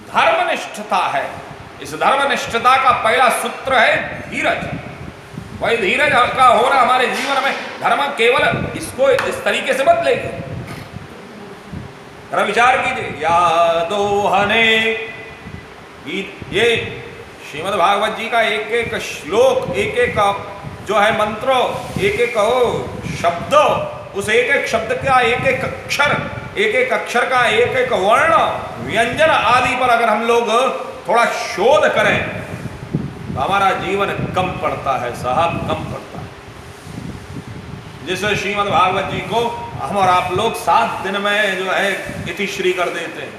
धर्मनिष्ठता है। इस धर्मनिष्ठता का पहला सूत्र है धीरज। वही धीरज का होना हमारे जीवन में, धर्म केवल इसको इस तरीके से मत लेंगे। जरा विचार कीजिए, यादोहने, ये श्रीमद् भागवत जी का एक एक श्लोक, एक एक जो है मंत्र, एक एक शब्द, उस एक एक शब्द का एक एक अक्षर, एक एक अक्षर का एक एक वर्ण, व्यंजन आदि पर अगर हम लोग थोड़ा शोध करें तो हमारा जीवन कम पड़ता है साहब, कम पड़ता है। जिस श्रीमद् भागवत जी को हम और आप लोग 7 दिन में जो है इतिश्री कर देते हैं।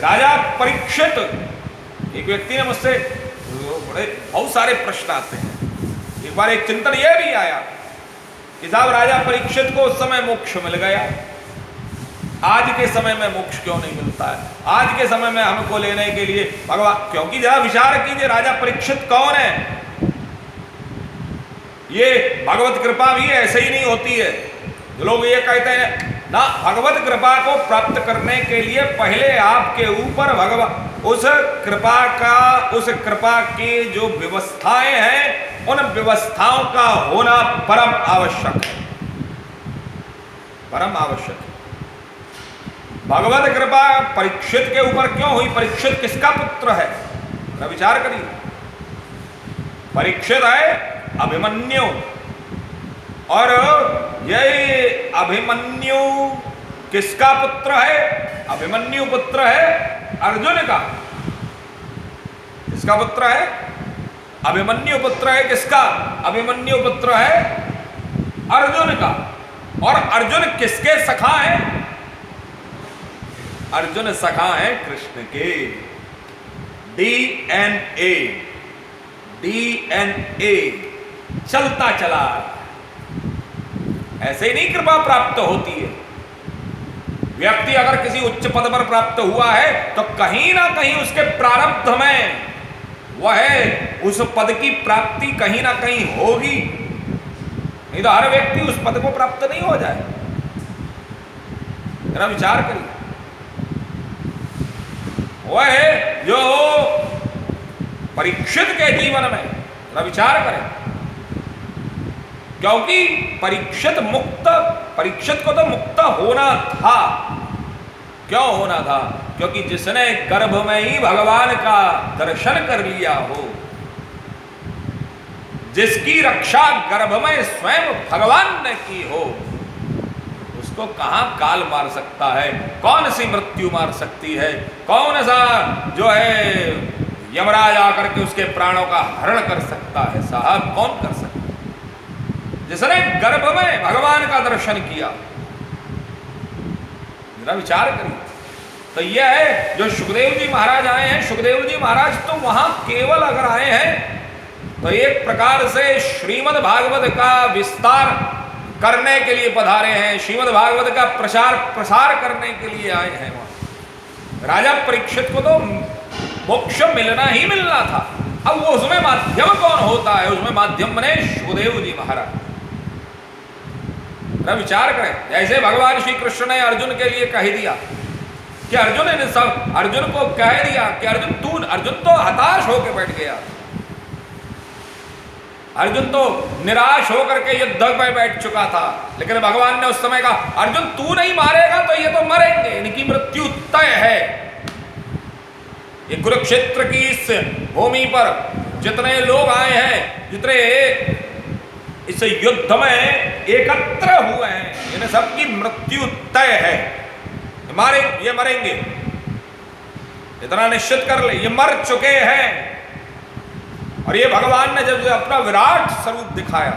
राजा परीक्षित, एक व्यक्ति ने मुझसे बड़े बहुत सारे प्रश्न आते हैं। एक बार एक चिंतन यह भी आया कि साहब राजा परीक्षित को उस समय मोक्ष मिल गया, आज के समय में मोक्ष क्यों नहीं मिलता है? आज के समय में हमको लेने के लिए भगवान, क्योंकि जरा विचार कीजिए राजा परीक्षित कौन है? ये भगवत कृपा भी ऐसे ही नहीं होती है। जो लोग ये कहते हैं ना, भगवत कृपा को प्राप्त करने के लिए पहले आपके ऊपर भगवान उस कृपा की जो व्यवस्थाएं हैं, उन व्यवस्थाओं का होना परम आवश्यक है, परम आवश्यक है। भगवत कृपा परीक्षित के ऊपर क्यों हुई? परीक्षित किसका पुत्र है? जरा विचार करिए। परीक्षित है अभिमन्यु, और यही अभिमन्यु किसका पुत्र है? अभिमन्यु पुत्र है अर्जुन का। किसका पुत्र है? अभिमन्यु पुत्र है किसका? अभिमन्यु पुत्र है अर्जुन का। और अर्जुन किसके सखा है? अर्जुन सखा है कृष्ण के। डीएनए, डीएनए चलता चला, ऐसे ही नहीं कृपा प्राप्त होती है। व्यक्ति अगर किसी उच्च पद पर प्राप्त हुआ है तो कहीं ना कहीं उसके प्रारब्ध में वह उस पद की प्राप्ति कहीं ना कहीं होगी, नहीं तो हर व्यक्ति उस पद को प्राप्त नहीं हो जाए। जरा विचार करिए, वह जो परीक्षित के जीवन में जरा विचार करें, क्योंकि परीक्षित को तो मुक्त होना था। क्यों होना था? क्योंकि जिसने गर्भ में ही भगवान का दर्शन कर लिया हो, जिसकी रक्षा गर्भ में स्वयं भगवान ने की हो, उसको कहां काल मार सकता है? कौन सी मृत्यु मार सकती है? कौन सा जो है यमराज आकर के उसके प्राणों का हरण कर सकता है? साहब कौन कर सकता है? जिसने गर्भ में भगवान का दर्शन किया। जरा विचार करिए। तो यह है जो सुखदेव जी महाराज आए हैं। सुखदेव जी महाराज तो वहां केवल अगर आए हैं तो एक प्रकार से श्रीमद् भागवत का विस्तार करने के लिए पधारे हैं, श्रीमद् भागवत का प्रसार करने के लिए आए हैं। वहां राजा परीक्षित को तो मोक्ष मिलना ही मिलना था। अब वो उसमें माध्यम कौन होता है? उसमें माध्यम बने सुखदेव जी महाराज। विचार करें, जैसे भगवान श्री कृष्ण ने अर्जुन के लिए कह दिया कि अर्जुन को कह दिया कि अर्जुन तो हताश होकर बैठ गया। अर्जुन तो निराश होकर के युद्ध में बैठ चुका था, लेकिन भगवान ने उस समय कहा अर्जुन तू नहीं मारेगा तो ये तो मरेंगे, इनकी मृत्यु तय है। ये कुरुक्षेत्र की इस भूमि पर जितने लोग आए हैं, जितने इस युद्ध में एकत्र हुए हैं, इन सबकी मृत्यु तय है। ये मरेंगे, इतना निश्चित कर ले, ये मर चुके हैं। और ये भगवान ने जब अपना विराट स्वरूप दिखाया,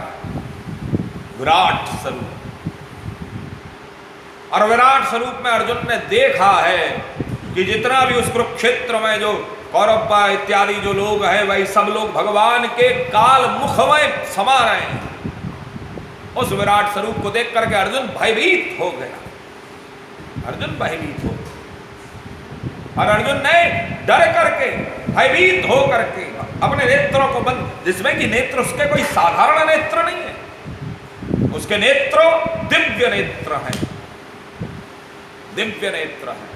विराट स्वरूप, और विराट स्वरूप में अर्जुन ने देखा है कि जितना भी उस कुरुक्षेत्र में जो कौरव इत्यादि जो लोग हैं, वही सब लोग भगवान के काल मुख में समा रहे हैं। उस विराट स्वरूप को देख करके अर्जुन भयभीत हो गया। अर्जुन भयभीत हो गया और अर्जुन ने डर करके, भयभीत हो करके अपने नेत्रों को बंद, जिसमें कि नेत्र उसके कोई साधारण नेत्र नहीं है, उसके नेत्र दिव्य नेत्र हैं, दिव्य नेत्र हैं।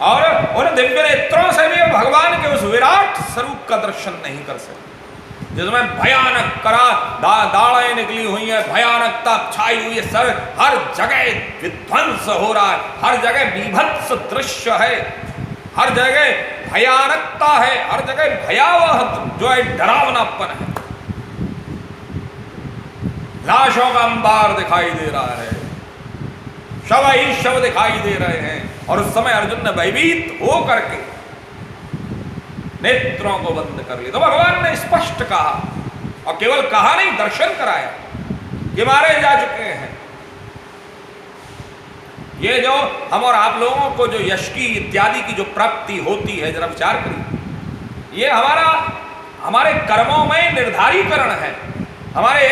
और उन दिव्य नेत्रों से भी भगवान के उस विराट स्वरूप का दर्शन नहीं कर सकते, जिसमें भयानक दाड़ें निकली हुई है, भयानकता छाई हुई है, सर हर जगह विध्वंस हो रहा है, हर जगह बीभत्स दृश्य है, हर जगह भयानकता है, हर जगह भयावह जो है डरावनापन है, लाशों का अंबार दिखाई दे रहा है, शव ही शव दिखाई दे रहे हैं। और उस समय अर्जुन ने भयभीत हो करके नेत्रों को बंद कर लिया। तो भगवान ने स्पष्ट कहा, और केवल कहा नहीं, दर्शन कराया कि मारे जा चुके हैं। ये जो हम और आप लोगों को जो यश की इत्यादि की जो प्राप्ति होती है, जरा विचार करिए, ये हमारे कर्मों में निर्धारीकरण है, हमारे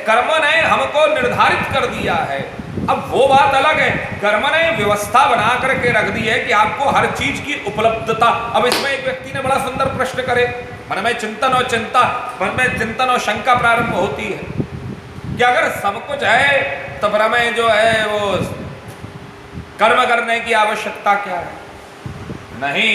कर्म ने हमको निर्धारित कर दिया है। अब वो बात अलग है, कर्म ने व्यवस्था बना करके रख दी है कि आपको हर चीज की उपलब्धता। अब इसमें एक व्यक्ति ने बड़ा सुंदर प्रश्न करे, मन में चिंतन और शंका प्रारंभ होती है कि अगर सब कुछ है तो फिर हमें जो है वो कर्म करने की आवश्यकता क्या है? नहीं,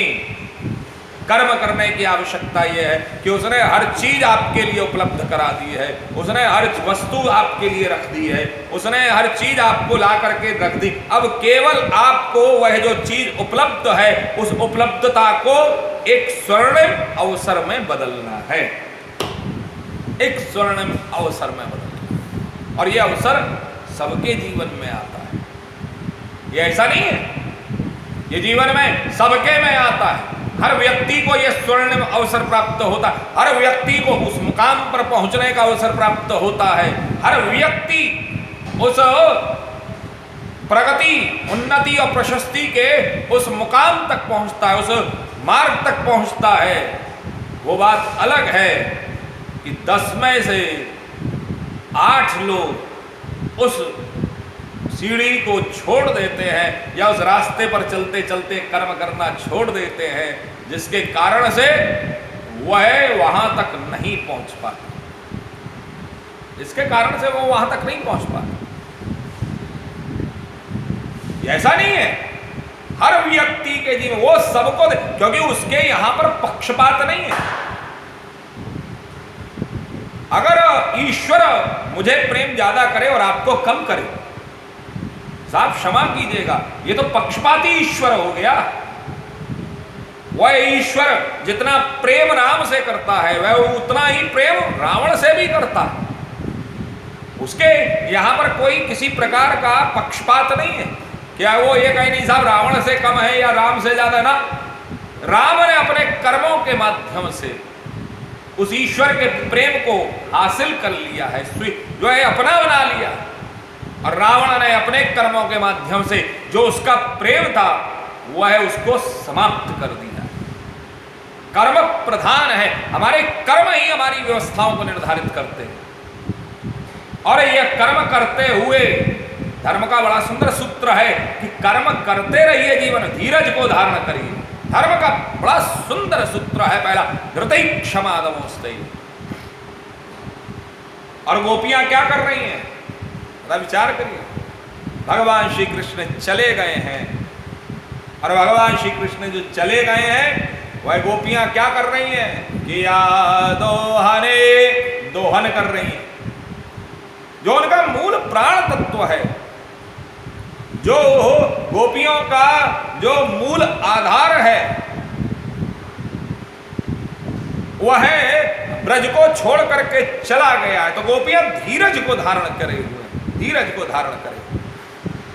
कर्म करने की आवश्यकता यह है कि उसने हर चीज आपके लिए उपलब्ध करा दी है, उसने हर वस्तु आपके लिए रख दी है, उसने हर चीज आपको ला करके रख दी। अब केवल आपको वह जो चीज उपलब्ध है उस उपलब्धता को एक स्वर्णिम अवसर में बदलना है, एक स्वर्णिम अवसर में बदलना। और यह अवसर सबके जीवन में आता है, ये ऐसा नहीं है, ये जीवन में सबके में आता है। हर व्यक्ति को यह स्वर्णिम अवसर प्राप्त होता है, हर व्यक्ति को उस मुकाम पर पहुंचने का अवसर प्राप्त होता है, हर व्यक्ति उस प्रगति, उन्नति और प्रशस्ति के उस मुकाम तक पहुंचता है, उस मार्ग तक पहुंचता है। वो बात अलग है कि 10 में से 8 लोग उस सीढ़ी को छोड़ देते हैं या उस रास्ते पर चलते चलते कर्म करना छोड़ देते हैं, जिसके कारण से वह वहां तक नहीं पहुंच पाता, इसके कारण से वो वहां तक नहीं पहुंच पाता। ऐसा नहीं है, हर व्यक्ति के जीवन वो सबको क्योंकि उसके यहां पर पक्षपात नहीं है। अगर ईश्वर मुझे प्रेम ज्यादा करे और आपको कम करे, साहब क्षमा कीजिएगा, ये तो पक्षपाती ईश्वर हो गया। वह ईश्वर जितना प्रेम राम से करता है वह उतना ही प्रेम रावण से भी करता है। उसके यहां पर कोई किसी प्रकार का पक्षपात नहीं है, क्या वो ये कहीं नहीं साहब रावण से कम है या राम से ज्यादा, ना। राम ने अपने कर्मों के माध्यम से उस ईश्वर के प्रेम को हासिल कर लिया है, जो है अपना बना लिया, और रावण ने अपने कर्मों के माध्यम से जो उसका प्रेम था वह उसको समाप्त कर दिया। कर्म प्रधान है, हमारे कर्म ही हमारी व्यवस्थाओं को निर्धारित करते हैं। और यह कर्म करते हुए धर्म का बड़ा सुंदर सूत्र है कि कर्म करते रहिए जीवन धीरज को धारण करिए। धर्म का बड़ा सुंदर सूत्र है पहला, धृति क्षमा दमोस्ते। और गोपियां क्या कर रही हैं, विचार करिए। भगवान श्री कृष्ण चले गए हैं, और भगवान श्री कृष्ण जो चले गए हैं वह गोपियां क्या कर रही हैं कि दोहन कर रही हैं। जो उनका मूल प्राण तत्व है, जो गोपियों का जो मूल आधार है, वह ब्रज को छोड़ करके चला गया है। तो गोपियां धीरज को धारण करे हुए, धीरज को धारण करे।